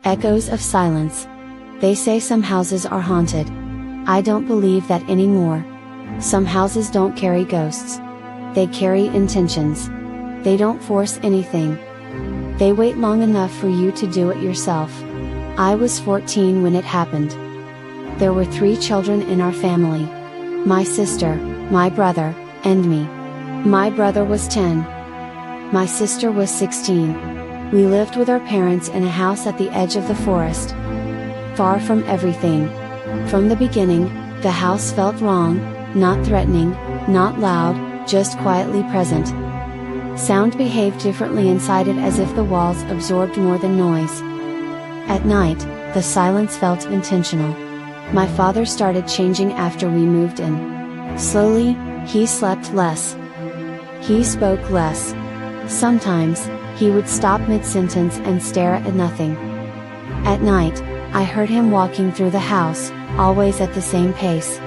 Echoes of silence. They say some houses are haunted. I don't believe that anymore. Some houses don't carry ghosts. They carry intentions. They don't force anything. They wait long enough for you to do it yourself. I was 14 when it happened. There were 3 children in our family. My sister, my brother, and me. My brother was 10. My sister was 16. We lived with our parents in a house at the edge of the forest. Far from everything. From the beginning, the house felt wrong, not threatening, not loud, just quietly present. Sound behaved differently inside it as if the walls absorbed more than noise. At night, the silence felt intentional. My father started changing after we moved in. Slowly, he slept less. He spoke less. Sometimes, he would stop mid-sentence and stare at nothing. At night, I heard him walking through the house, always at the same pace.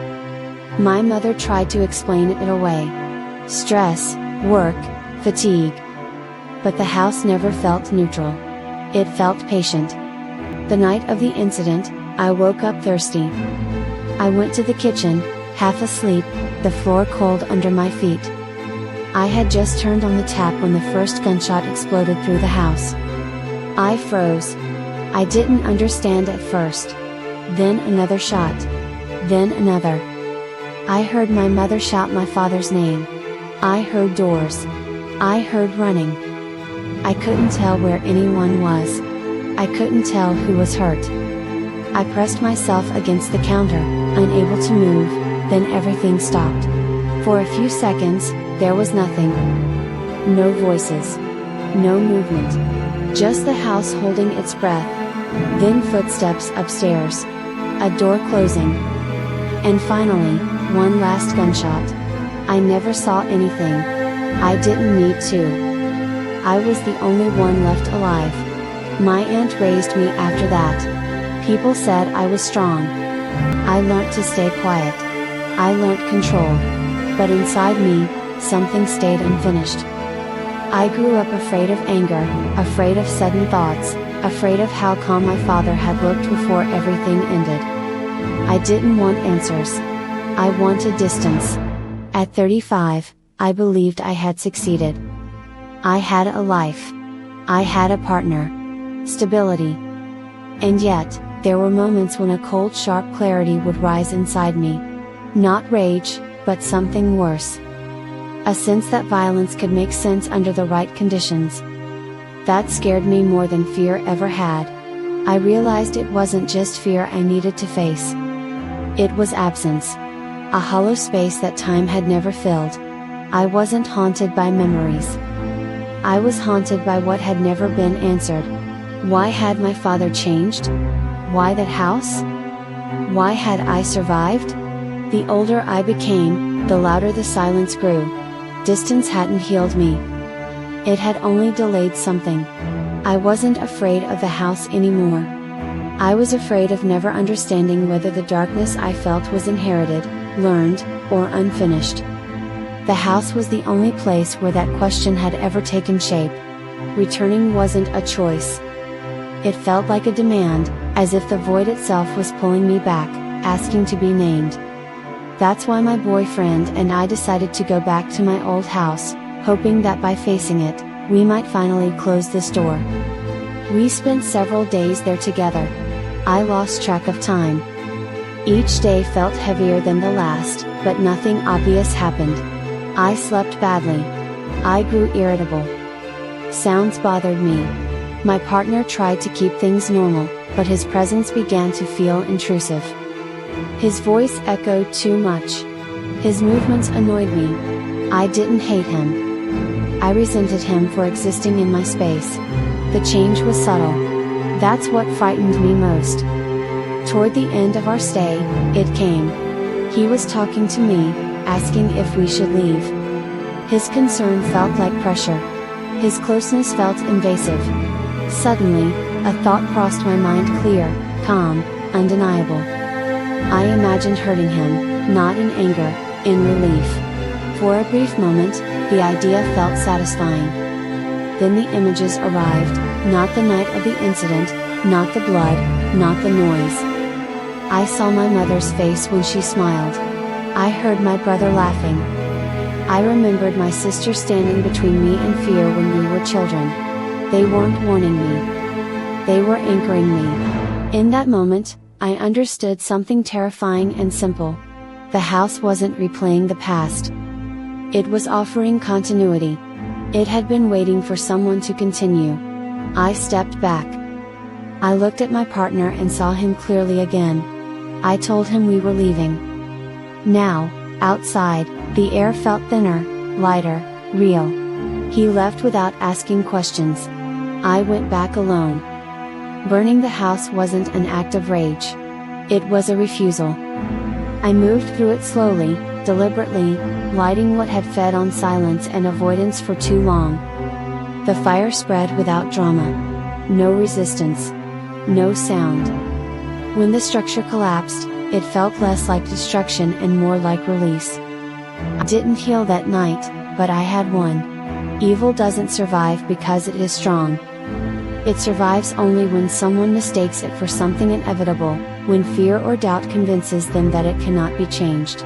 My mother tried to explain it away. Stress, work, fatigue. But the house never felt neutral. It felt patient. The night of the incident, I woke up thirsty. I went to the kitchen, half asleep, the floor cold under my feet. I had just turned on the tap when the first gunshot exploded through the house. I froze. I didn't understand at first. Then another shot. Then another. I heard my mother shout my father's name. I heard doors. I heard running. I couldn't tell where anyone was. I couldn't tell who was hurt. I pressed myself against the counter, unable to move, then everything stopped. For a few seconds, there was nothing. No voices. No movement. Just the house holding its breath. Then footsteps upstairs. A door closing. And finally, one last gunshot. I never saw anything. I didn't need to. I was the only one left alive. My aunt raised me after that. People said I was strong. I learned to stay quiet. I learned control. But inside me, something stayed unfinished. I grew up afraid of anger, afraid of sudden thoughts, afraid of how calm my father had looked before everything ended. I didn't want answers. I wanted distance. At 35, I believed I had succeeded. I had a life. I had a partner. Stability. And yet, there were moments when a cold, sharp clarity would rise inside me. Not rage, but something worse. A sense that violence could make sense under the right conditions. That scared me more than fear ever had. I realized it wasn't just fear I needed to face. It was absence. A hollow space that time had never filled. I wasn't haunted by memories. I was haunted by what had never been answered. Why had my father changed? Why that house? Why had I survived? The older I became, the louder the silence grew. Distance hadn't healed me. It had only delayed something. I wasn't afraid of the house anymore. I was afraid of never understanding whether the darkness I felt was inherited, learned, or unfinished. The house was the only place where that question had ever taken shape. Returning wasn't a choice. It felt like a demand, as if the void itself was pulling me back, asking to be named. That's why my boyfriend and I decided to go back to my old house, hoping that by facing it, we might finally close this door. We spent several days there together. I lost track of time. Each day felt heavier than the last, but nothing obvious happened. I slept badly. I grew irritable. Sounds bothered me. My partner tried to keep things normal, but his presence began to feel intrusive. His voice echoed too much. His movements annoyed me. I didn't hate him. I resented him for existing in my space. The change was subtle. That's what frightened me most. Toward the end of our stay, it came. He was talking to me, asking if we should leave. His concern felt like pressure. His closeness felt invasive. Suddenly, a thought crossed my mind, clear, calm, undeniable. I imagined hurting him, not in anger, in relief. For a brief moment, the idea felt satisfying. Then the images arrived, not the night of the incident, Not the blood, not the noise. I saw my mother's face when she smiled. I heard my brother laughing. I remembered my sister standing between me and fear when we were children. They weren't warning me. They were anchoring me. In that moment, I understood something terrifying and simple. The house wasn't replaying the past. It was offering continuity. It had been waiting for someone to continue. I stepped back. I looked at my partner and saw him clearly again. I told him we were leaving. Now, outside, the air felt thinner, lighter, real. He left without asking questions. I went back alone. Burning the house wasn't an act of rage. It was a refusal. I moved through it slowly, deliberately, lighting what had fed on silence and avoidance for too long. The fire spread without drama. No resistance. No sound. When the structure collapsed, it felt less like destruction and more like release. I didn't heal that night, but I had won. Evil doesn't survive because it is strong. It survives only when someone mistakes it for something inevitable, when fear or doubt convinces them that it cannot be changed.